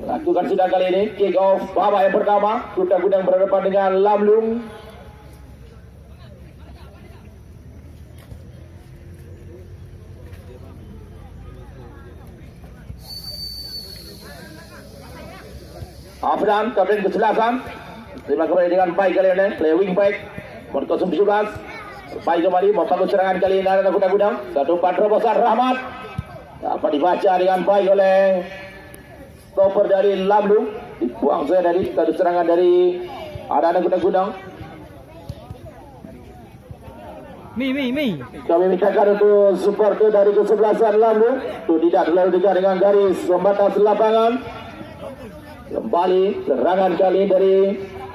lakukan sudah kali ini kick off babak yang pertama. Kuda Gudang berhadapan dengan Lamlung. Afdan kapten ke-11 terima kembali dengan baik kali ini, play wing back nomor 017 baik kembali membangun serangan kali ini ada Kuda Gudang. Satu umpan terobosan Rahmat dapat dibaca dengan baik oleh stopper dari Lamlung, dibuang saya dari satu serangan dari ada Kuda Gudang. Kami mintakan untuk supporter dari kesebelasan Lamlung itu tidak terlalu dekat dengan garis pembatas lapangan. Kembali serangan kali dari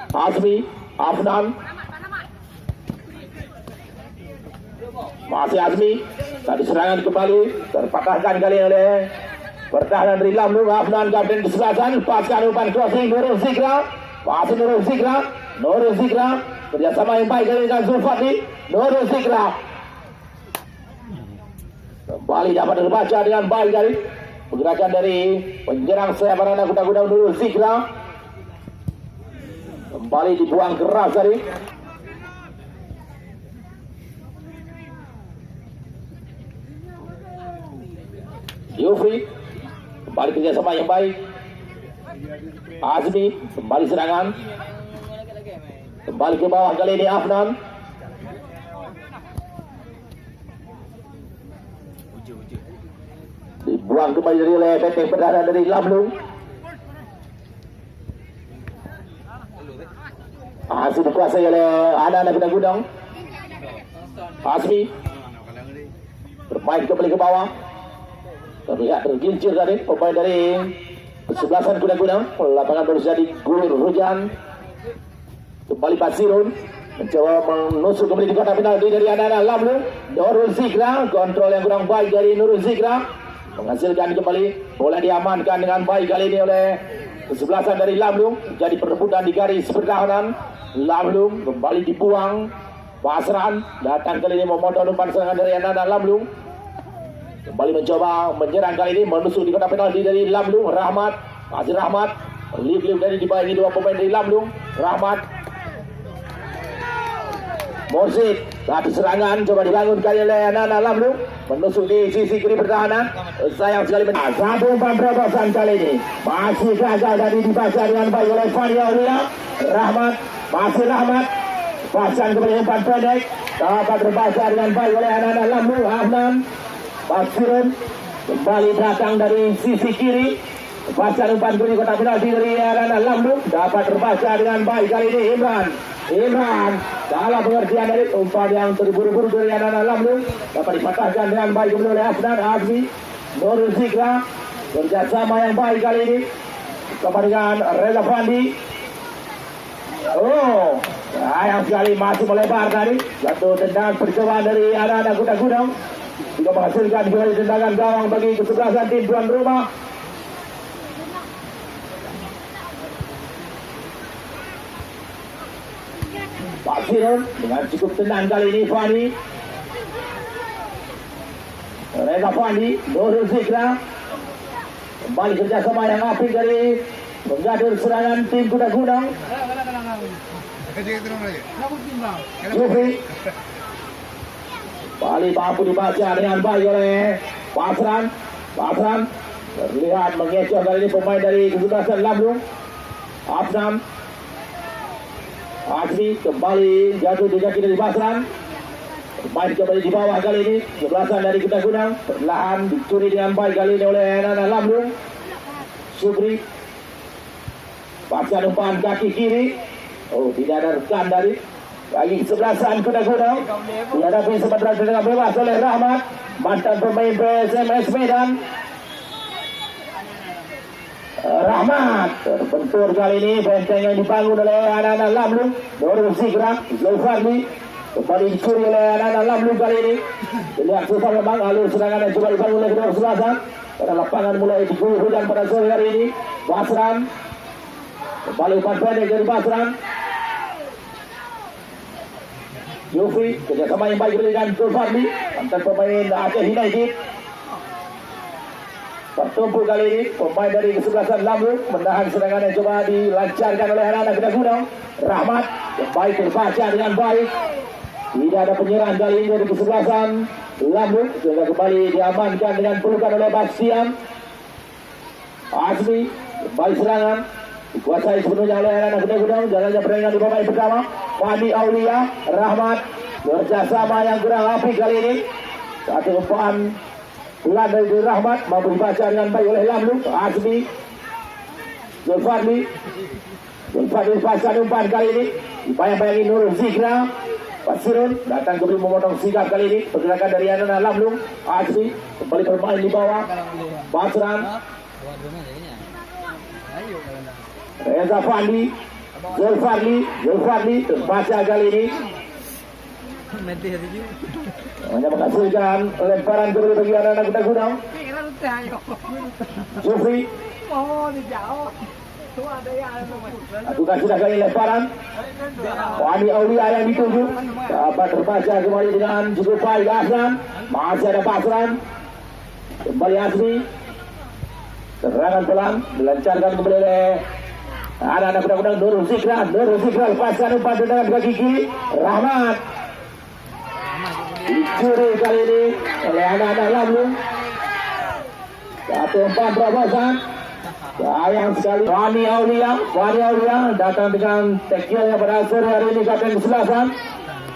Azmi Afnan. Masih Azmi. Tadi serangan kembali terpatahkan kali oleh pertahanan dari Lamlung. Afnan kapten kesebelasan. Lepaskan umpan crossing Nurul Zikra. Masih Nurul Zikra. Kerjasama yang baik kali dengan Zulfadli. Nurul Zikra. Kembali dapat terbaca dengan baik kali. Pergerakan dari penyerang sayap anak Kuda Gudang Nurul Zikra. Kembali dibuang keras tadi. Yufri. Kembali kerjasama yang baik. Azmi. Kembali serangan. Kembali ke bawah kali ini Afnan. Dibuang kembali dari oleh benteng pertahanan dari Lamlung. Masih dikuasai oleh anak-anak Kuda Gudang. Azmi bermain kembali ke bawah. Terlihat tergincir tadi pemain dari kesebelasan Kuda Gudang. Lapangan baru jadi guyur hujan. Kembali Pasirun mencoba menusuk kembali di kotak penalti dari anak-anak Lamlung. Nurul Zikra, kontrol yang kurang baik dari Nurul Zikra menghasilkan kembali bola diamankan dengan baik kali ini oleh kesebelasan dari Lamlung. Jadi perebutan di garis pertahanan. Lamlung kembali dibuang. Basran datang kali ini memotong umpan serangan dari anak-anak Lamlung. Kembali mencoba menyerang kali ini menusuk di kotak penalti dari Lamlung. Rahmat, masih Rahmat. Liv dari dibayangi dua pemain dari Lamlung. Rahmat. Morsid, tapi serangan coba dibangun kali oleh anak-anak Lamlung. Menusuk di sisi kiri pertahanan. Sayang sekali benar. Satu umpan terobosan kali ini. Masih gagal tadi dibaca dengan baik oleh Fani Aulia. Rahmat, masih Rahmat. Pasang kembali umpan pendek. Dapat terbaca dengan baik oleh anak-anak Lamlung. Afnan, Pasirun. Kembali datang dari sisi kiri. Pasang umpan kiri kotak penalti dari anak-anak Lamlung. Dapat terbaca dengan baik kali ini Imran salah pengertian dari umpan yang terburu-buru dari anak-anak Lamlung. Dapat dipatahkan dengan baik oleh Afnan. Azmi, Nurul Zikra kerjasama yang baik kali ini kepada dengan Reza Fandi. Sayang sekali masih melebar tadi. Satu tendangan percobaan dari anak-anak Kuda Gudang juga menghasilkan kembali tendangan gawang bagi kesebelasan tim tuan rumah. Pasirun dengan cukup tenang kali ini Fani. Reza Fandi, Nurul Zikra. Kembali kerjasama yang apik dari penggadur serangan tim Kuda Gudang. Yufri. Kembali mampu dibaca dengan baik oleh Basran. Terlihat mengecoh kali ini pemain dari kesebelasan Lamlung. Afnan. Azmi kembali jatuh di kaki dari Basran. Main kembali di bawah kali ini. Kesebelasan dari Kuda Gudang perlahan dicuri dengan baik kali ini oleh anak-anak Lamlung. Subri. Pasang umpan kaki kiri. Tidak ada rekan dari bagi kesebelasan Kuda Gudang. Dihadapi sementara dengan bebas oleh Rahmat, mantan pemain PSMS Medan. Rahmat terbentur kali ini benteng yang dibangun oleh anak-anak Lamlung. Nurul Zikra, Zulfadli kembali dicuri oleh anak-anak Lamlung kali ini. Lihat susah memang alur serangan yang coba dibangun oleh kedua kesebelasan. Pada lapangan mulai diguyur hujan pada sore hari ini. Basran kembali umpan pendek dari Basran. Yufri kerjasama yang baik dengan Zulfadli, mantan pemain Aceh United. Bertumpu kali ini pemain dari kesebelasan Lampung menahan serangan yang coba dilancarkan oleh anak-anak Kedai Gunung. Rahmat yang baik terbaca dengan baik. Tidak ada penyerahan kali ini dari kesebelasan Lampung. Sudah kembali diamankan dengan pelukan oleh Bastian. Azmi kembali serangan dikuasai sepenuhnya oleh anak-anak Kedai Gunung. Jalannya pertandingan di pemain pertama Fandi Aulia. Rahmat kerjasama yang kurang apik kali ini. Satu umpan pelan dari Rahmat mampu dibaca dengan baik oleh Lampung. Azmi Zulfadli pasang umpan kali ini dibayang-bayangi Nurul Zikra. Pasirun datang kembali memotong sikap kali ini. Pergerakan dari anak Lampung. Azmi kembali bermain di bawah. Basran Reza Fandi Zulfadli terbaca kali ini. Hanya menghasilkan lemparan kembali bagi anak-anak Kedai Gunung. Jufri lakukan sudah kali lemparan. Wani Aulia yang dituju dapat terbaca kembali dengan cukup baik. Aslan masih ada Basran. Kembali Azmi. Serangan pelan dilancarkan kembali oleh anak-anak Kedai Gunung. Nurul Zikra lepaskan umpan dengan kaki kiri. Rahmat dicuri kali ini oleh anak-anak Lampung. Satu umpan terobosan. Sayang sekali. Wani Aulia datang dengan tackle yang pada sore hari ini kapten kesebelasan.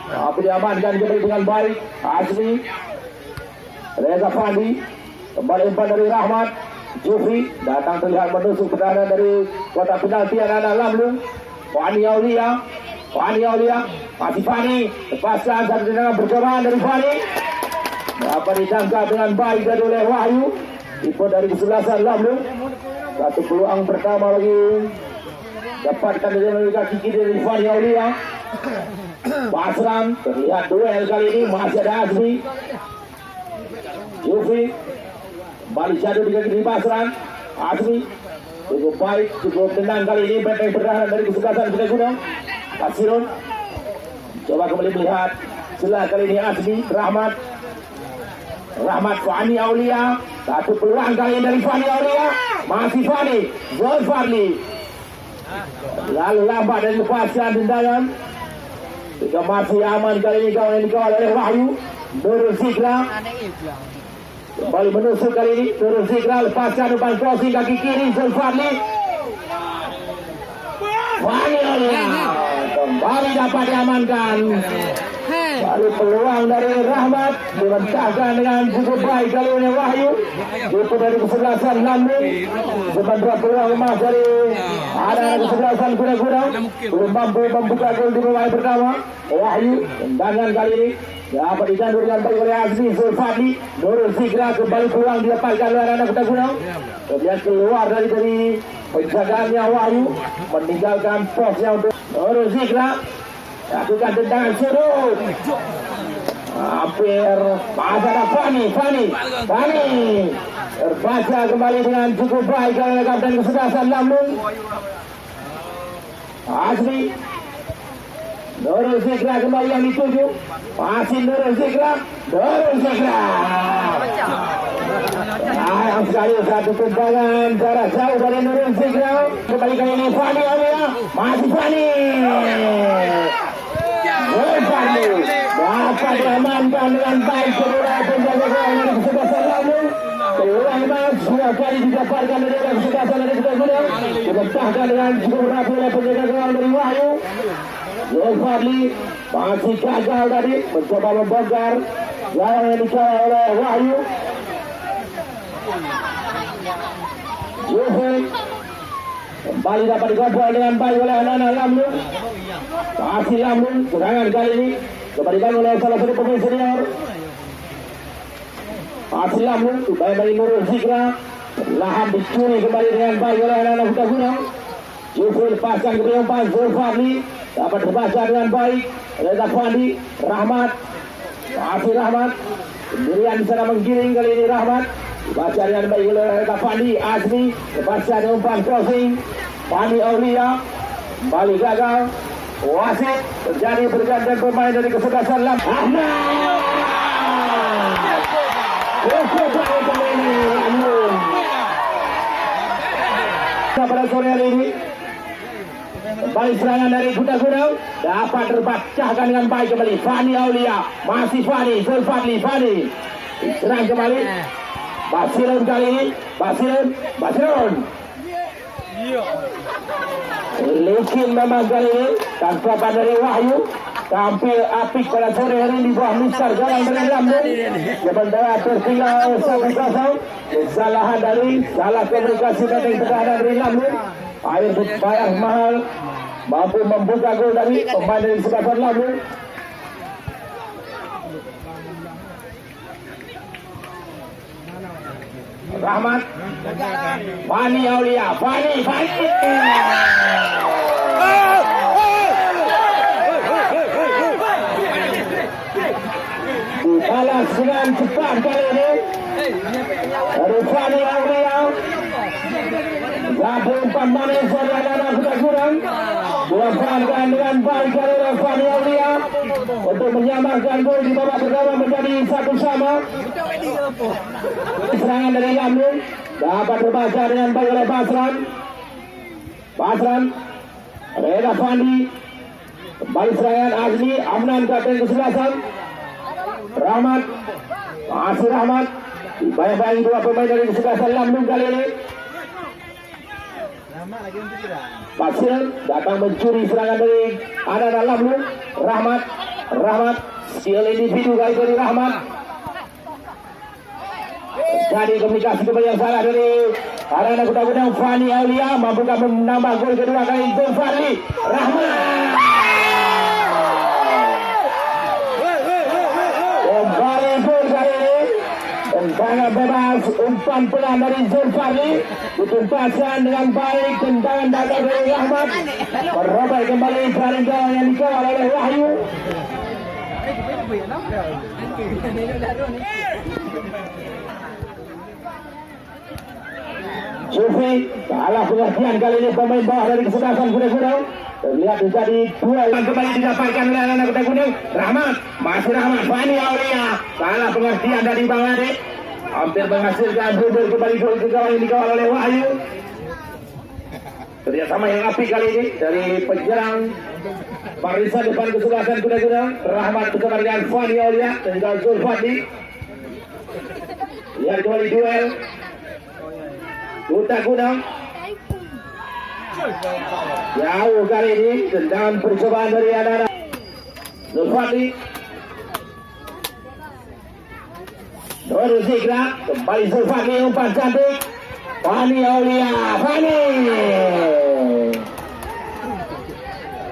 Tapi diamankan kembali dengan baik. Azmi Reza Fandi kembali umpan dari Rahmat. Jufri datang terlihat menusuk pertahanan dari kotak penalti anak-anak Lampung. Wani Aulia masih Fani lepaskan satu tendangan berjamaah dari Fani. Dapat ditangkap dengan baik dari oleh Wahyu. Tipe dari kesebelasan Lampung. Satu peluang pertama lagi dapatkan dari kaki kiri dari Fani Aulia. Basran terlihat duel kali ini masih ada Azmi. Jufri kembali jatuh di kaki Basran. Azmi cukup baik, cukup tenang kali ini benteng pertahanan dari kesebelasan Kedai Gunung. Pasirun coba kembali melihat celah kali ini. Azmi Rahmat Fani Aulia. Satu peluang kali ini dari Fani Aulia. Masih Fani Zulfadli lalu lambat dan lepaskan tendangan. Jika masih aman kali ini kawan yang dikawal oleh Wahyu. Nurul Zikra kembali menusuk kali ini. Nurul Zikra lepaskan umpan crossing kaki kiri. Zulfadli Fani Aulia kembali dapat diamankan. Lalu peluang dari Rahmat dimentahkan dengan cukup baik kali ini Wahyu. Itu dari kesebelasan Lampung. Sementara peluang emas dari anak kesebelasan Kedai Gunung belum mampu membuka gol di pemain pertama. Wahyu tendangan kali ini dapat dijandur dengan baik oleh Azmi Zulfadli. Nurul Zikra kembali peluang didapatkan oleh anak Kedai Gunung. Kemudian keluar dari penjagaannya Wahyu meninggalkan posnya untuk Nurul Zikra. Lakukan tendangan surut. Hampir masih ada Fani terbaca kembali dengan cukup baik oleh kapten kesebelasan Lampung. Azmi Nurul Zikra kembali yang dituju. Masih Nurul Zikra. Sayang sekali satu tendangan jarak jauh dari Nurul Zikra. Kembali kali ini Fani Aulia. Masih Fani dapat diamankan dengan baik kedua penjaga gawang dari kesebelasan Lampung. Peluang emas dua kali didapatkan dari kesebelasan dari Kedai Gunung. Dibentahkan dengan cukup rapi oleh penjaga gawang dari Wahyu. Zulfadli masih gagal tadi mencoba membongkar gawang yang dikawal oleh Wahyu. Jufri kembali dapat digobol dengan baik oleh anak-anak Lampung. Masih Lampung serangan kali ini kembalikan oleh salah satu pemain senior. Masih Lampung dibayang-bayangi Nurul Zikra. Lahan dicuri kembali dengan baik oleh anak-anak Kedai Gunung. Jufri lepaskan ke umpan. Zulfadli dapat terbaca dengan baik. Reza Fandi Rahmat. Masih Rahmat sendirian di sana menggiring kali ini Rahmat. Dibaca dengan baik oleh Reza Fandi. Azmi terbaca dengan umpan crossing. Fani Aulia kembali gagal. Wasit terjadi pergantian pemain dari kesebelasan Lampung. Ahmad pada sore hari ini. Kembali serangan dari Kuda Gunung dapat terpecahkan dengan baik kembali. Fani Aulia, masih Fani, Zulfadli, Fani serang kembali. Basirun kali ini, Basirun. Licin memang kali ini, tanpa dari Wahyu. Tampil apik pada sore hari ini di bawah Mister Jalan dari Lampung. Sementara tertinggal 1-0. Kesalahan dari salah komunikasi dari pertahanan dari Lampung. Air bayar mahal, mampu membuka gol dari pemain dari Sekatan Lampung. Rahmat, Fani Aulia, Fani. Balas dengan cepat kali ini dari Fani Aulia. Satu umpan manis dari anak Kuda Gunung. Dilakukan dengan baik oleh Fani Aulia untuk menyamakan gol di babak pertama menjadi 1-1. Serangan dari Lampung dapat terbaca dengan baik oleh Basran, Reda Fandi. Kembali serangan Azmi Amnan kapten ke-11. Rahmat, masih Rahmat. Bayang-bayang dua pemain dari ke-11 Lampung kali ini. Basir datang mencuri serangan dari anak Lampung. Rahmat, skill individu kali dari Rahmat. Jadi komunikasi kembali yang salah dari anak Kuda Gunung. Fani Aulia mampukah menambah gol kedua kali. Zulfadli, Rahmat. Kembali gol kali ini. Tendangan bebas, umpan pelan dari Zulfadli dituntaskan dengan baik. Tendangan datar dari Rahmat merobek kembali paling gawang yang dikawal oleh Wahyu. Sufi salah pengertian kali ini pemain bawah dari kesebelasan Kuda Gunung. Terlihat menjadi duel yang kembali didapatkan oleh anak Kuda Gunung. Rahmat, masih Rahmat. Fani Aulia salah pengertian dari Bang Ade. Hampir menghasilkan bubur kembali gol ke gawang yang dikawal oleh Wahyu. Kerjasama yang apik kali ini dari penyerang barisan depan kesebelasan Kuda Gunung. Rahmat bersama dengan Fani Aulia dan juga Zulfadli. Lihat kembali duel Kuda Gunung. Jauh kali ini tendangan percobaan dari anak Zulfadli. Nurul Zikra, kembali Zulfadli, umpan cantik. Fani Aulia, Fani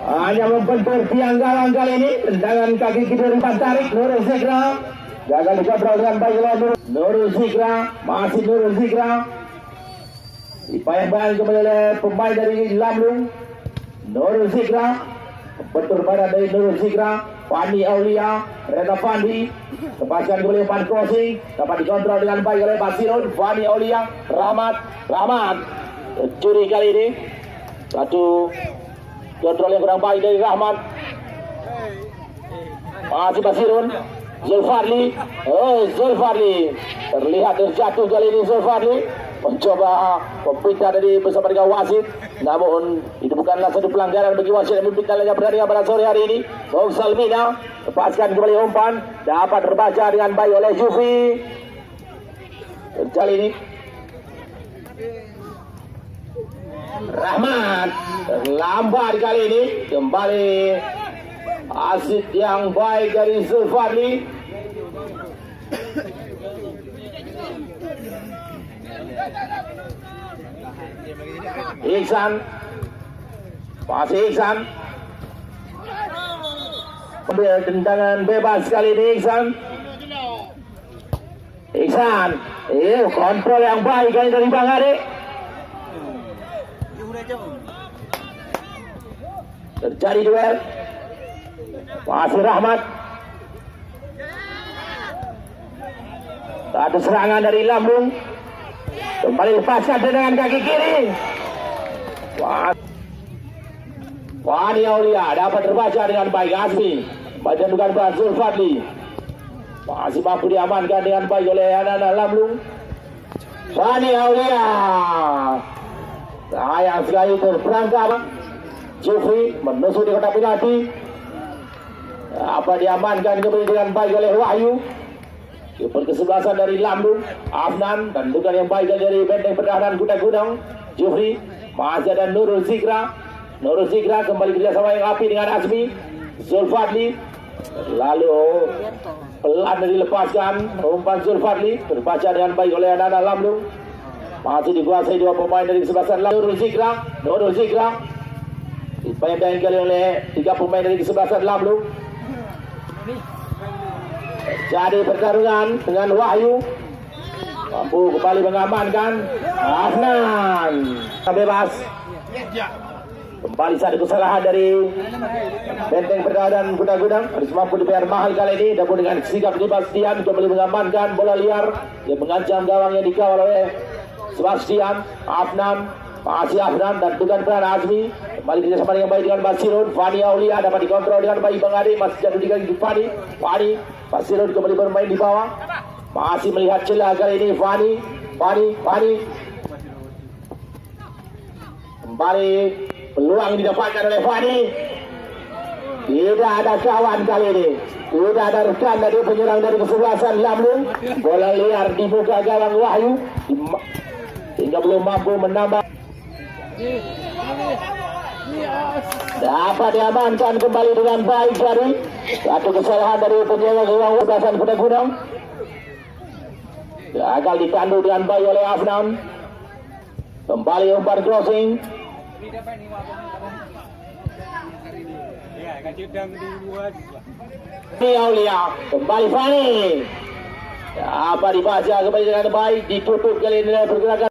hanya membentur tiang gawang kali ini. Tendangan kaki kiri umpan tarik Nurul Zikra. Gagal dicobrol dengan baik oleh Nurul Zikra, masih Nurul Zikra. Dibayang-bayang kembali oleh pemain dari Lampung. Nurul Zikra, bentur badan dari Nurul Zikra. Fani Aulia, Reda Fandi, lepaskan kembali umpan crossing, dapat dikontrol dengan baik oleh Basirun. Fani Aulia, Rahmat, curi kali ini. Satu kontrol yang kurang baik dari Rahmat. Masih Basirun. Zulfadli, terlihat terjatuh kali ini Zulfadli. Mencoba meminta dari bersama dengan wasit, namun itu bukanlah satu pelanggaran bagi wasit yang meminta pertandingan pada sore hari ini. Bung Salmina lepaskan kembali umpan, dapat terbaca dengan baik oleh Jufi. Kali ini Rahmat lambat kali ini, kembali asit yang baik dari Zulfadli. Iksan, masih Iksan. Ambil tendangan bebas kali ini Iksan. Kontrol yang baik kali dari Bang Ade. Terjadi duel. Masih Rahmat. Satu serangan dari Lampung. Kembali lepaskan dengan kaki kiri. Fani Aulia dapat terbaca dengan baik. Azmi baca bukan Zulfadli, masih mampu diamankan dengan baik oleh anak-anak Lampung. Fani Aulia Sayang sekali terperangkap. Jufri menusuk di kotak penalti. Apa diamankan kembali dengan baik oleh Wahyu. Kiper kesebelasan dari Lambung, Afnan, dan bukan yang baik dari benteng pertahanan Kutai Gunung. Jufri masih ada Nurul Zikra. Nurul Zikra kembali kerjasama yang api dengan Azmi. Zulfadli lalu pelan dilepaskan umpan Zulfadli, terbaca dengan baik oleh anak-anak Lambung. Masih dikuasai dua pemain dari kesebelasan Nurul Zikra. Nurul Zikra dipanjangkan kali oleh tiga pemain dari kesebelasan Lambung. Jadi pertarungan dengan Wahyu, mampu kembali mengamankan Afnan bebas. Kembali satu kesalahan dari benteng pertahanan Kutai Gunung, harus mampu dibayar mahal kali ini. Namun dengan sikap Sebastian kembali mengamankan bola liar yang mengancam gawang yang dikawal oleh Sebastian. Afnan, masih Afnan dan bukan peran Azmi. Kembali kerjasama dengan baik dengan Basirun. Fani Aulia dapat dikontrol dengan baik Bang Ade. Masih jatuh di kaki Fani. Basirun kembali bermain di bawah. Masih melihat celah kali ini Fani. Kembali peluang yang didapatkan oleh Fani. Tidak ada kawan kali ini. Tidak ada rekan dari penyerang dari kesebelasan Lambung. Bola liar di muka gawang Wahyu. Hingga belum mampu menambah. Dapat diamankan kembali dengan baik dari satu kesalahan dari penjaga gawang kesebelasan Kutai Gunung. Gagal ditandu dengan baik oleh Afnan. Kembali umpan crossing. Aulia kembali Fani. Apa dibaca kembali dengan baik, ditutup kali ini pergerakan